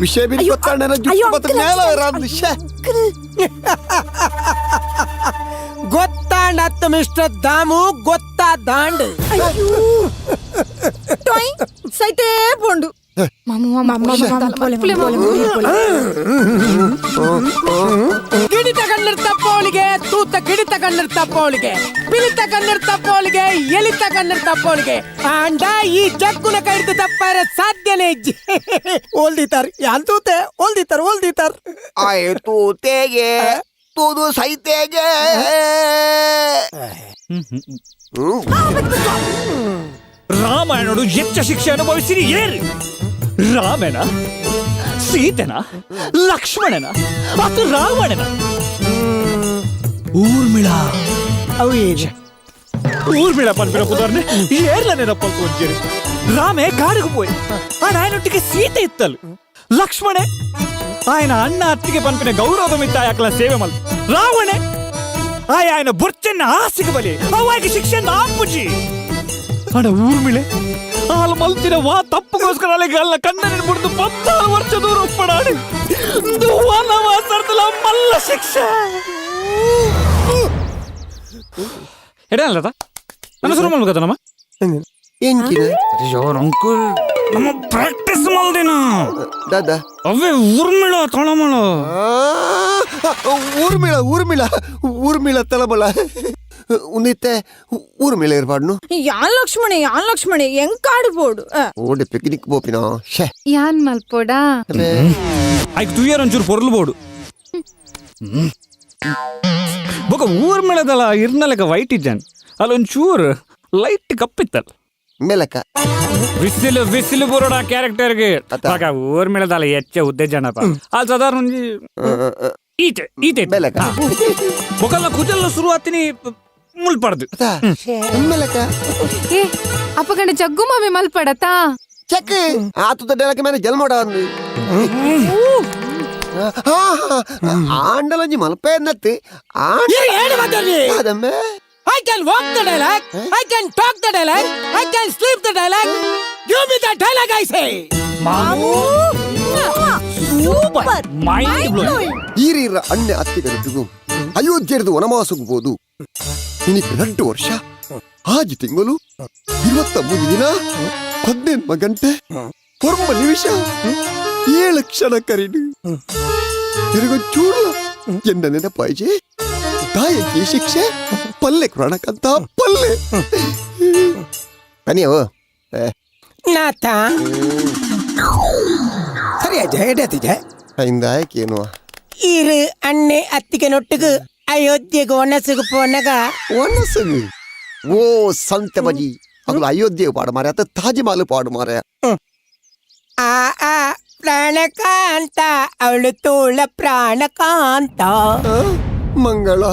ವಿಷಯ ಬಿಡಿ ಗೊತ್ತಾಣ ಗೊತ್ತಾಂಡತ್ತ ಮಿಸ್ಟರ್ ದಾಮು ಗೊತ್ತಾದಾಂಡ್ ಸೈತೇ ಪೋಂಡು ಗಿಡಿತ ಕಣ್ಣಿರ್ತಪ್ಪವಳಿಗೆ ತೂತ ಗಿಡಿತ ಕಣ್ಣಿರ್ತಪ್ಪವಳಿಗೆ ಪಿಲಿತ ಕಣ್ಣಿರ್ತಪ್ಪವಳಿಗೆ ಎಲಿತ ಕಣ್ಣಿರ್ತಪ್ಪವಳಿಗೆ ಅಂಡ ಈ ಜಗ್ಗುನ ಕೈದು ತಪ್ಪಾರೆ ಸಾಧ್ಯನೇ ಓಲ್ದಿತಾರ್ ಯಾಲ್ತೂತೆ ಓಲ್ದಿತಾರ್ ಆಯ್ತು ತೇಗೆ ತೂದು ಸೈತೆಗೆ ರಾಮಾಯಣಡು ಹೆಚ್ಚ ಶಿಕ್ಷೆ ಅನುಭವಿಸಿರಿ ಏರಿ ರಾಮನ ಸೀತೆನ ಲಕ್ಷ್ಮಣನ ಮತ್ತು ರಾವಣನ ಊರ್ಮಿಳ ಅವು ಏನು ఊర్మిళ పనిపిన కుదరని ఏర్లనే నప్పకొచ్చేది రామే కాడుకు పోయి ఆయనొట్టికి సీత ఇత్తలు లక్ష్మణే ఆయన అన్న అత్తికి పంపిన గౌరవం ఇత్త అట్లా సేವೆ మల్ రావణే ఆయన బొర్చెన్న ఆశకు బలి అవాయికి ಶಿಕ್ಷೆ ಆಪುಜಿ ಅಡ ಊರ್ಮಿಳೆ ಹಾಲು ಮಲ್ತಿನ ವಾ ತಪ್ಪುಗೋಸ್ಕರ ಅಲ್ಲ ಕಣ್ಣನ್ನು ಬಿಡ್ದು 16 ವರ್ಷ ದೂರ ಒಪ್ಪಡಾಡಿ ವನವಾಸರ್ತಲ ಮಲ್ಲ ಶಿಕ್ಷೆ ಎಡಲ್ಲದ ನನ್ನ ಶುರು ಮಾಡ್ಬೇಕದ ನಮ್ಮ ಅಂಕಲ್ ನಮ್ಮ ಪ್ರಾಕ್ಟೀಸ್ ಮಾಡ್ದೇನ ದಾದಾ ಅವೇ ಊರ್ಮಿಳ ತಳಮಳ ಊರ್ಮಿಳ ತಳಮಳ ಉನ್ನಿತ್ತೆ ಊರ್ಮಿಳ ಇರ್ಬಾಡ್ನು ಯಾನ್ ಲಕ್ಷ್ಮಣೆ ಹೆಂಗ್ ಕಾಡು ಬೋಡು ಓಡಿ ಪಿಕ್ನಿಕ್ ಬೋಪಿನ ಯಾನ್ ಮಲ್ಪೋಡ ಐಕ್ ತುಯ್ಯರ್ ಒಂಚೂರು ಪೊರ್ಲು ಬೋಡು ಬೊಕ ಊರ್ಮಿಳದಲ್ಲ ಇರ್ನಲೆಕ ವೈಟ್ ಇದ್ದಾನೆ ಅಲ್ಲೊಂಚೂರು ಲೈಟ್ ಕಪ್ಪಿತ್ತಲ್ಲ ಮೇಲಕ ಬಿಸಿಲು ಬರೋಡ ಕ್ಯಾರೆಕ್ಟರ್ಗೆ ಊರ್ಮಿಳದಲ್ಲ ಹೆಚ್ಚ ಉದ್ದೇಜನಪ್ಪ ಅಲ್ಲಿ ಸಾಧಾರಣ ಒಂಜಿ ಈತೆ ಮೇಲಕ ಬೊಕಲ್ನ ಕುಜಲ್ಲ ಶುರು ಆತಿನಿ ಮುಲ್ಪಡ್ದು ಮೇಲಕ ಏ ಅಪ್ಪಗಂಡ ಜಗ್ಗು ಮಾಮಿ ಮಲ್ಪಡತಾ ಚೆಕ್ ಆತುದ ಡೇಲಕ್ಕೆ ಮೇಲೆ ಜಲ್ಮೋಡ ಅಂದು ಆಂಡಲಂಜಿ Malpe ಅನ್ನತ್ತಿ ಅದಮ್ಮೆ I can walk the dialogue, I can talk the dialogue, I can sleep the dialogue. Give me the dialogue, I say. ಮಾಮು ಸೂಪರ್ ಮೈಂಡ್ ಬ್ಲೋಯಿಂಗ್ ಈರೀರ ಅಣ್ಣೆ ಅತ್ತಿಗರದಿಗೂ ಅಯೋಧ್ಯೆರದು ವನವಾಸಕ್ಕೂ ಹೋದು ಇನಿಕ್ 2 ವರ್ಷ ಆಜಿ ತಿಂಗಳು 23 ದಿನ 11 ಗಂಟೆ 9 ನಿಮಿಷ 7 ಕ್ಷಣ ಕರೀನು ತಿರುಗೊಂಚೂರು ಎಂದ ನೆನಪಾಯ್ಜೆ ದಾಯಕ್ಕೆ ಶಿಕ್ಷೆ ಪಲ್ಲೆ ಕೊಡಕಂತ ಪಲ್ಲೆ ಅನಿಯೋ ನಾಥ ಸರಿ ಅಜ್ಜ ಎಡತಿಜ ಇಂದಾಯಕೇನು ಇರು ಅಣ್ಣೆ ಅತ್ತಿಗೆ ನೊಟ್ಟಿಗೆ ಅಯೋಧ್ಯೆಗೆ ಒಣಸಿಗೆ ಪೋನಗ ಒನಸು ಓ ಸಂತೆ ಬಜಿ ಅದು ಅಯೋಧ್ಯೆ ಪಾಡು ಮಾರೆ ಅತ್ತ ತಾಜ್ ಮಹಲ್ ಪಾಡು ಮಾರೆ ಆ ಪ್ರಾಣಕಾಂತ ಅವಳು ತೋಳ ಪ್ರಾಣಕಾಂತ ಮಂಗಳ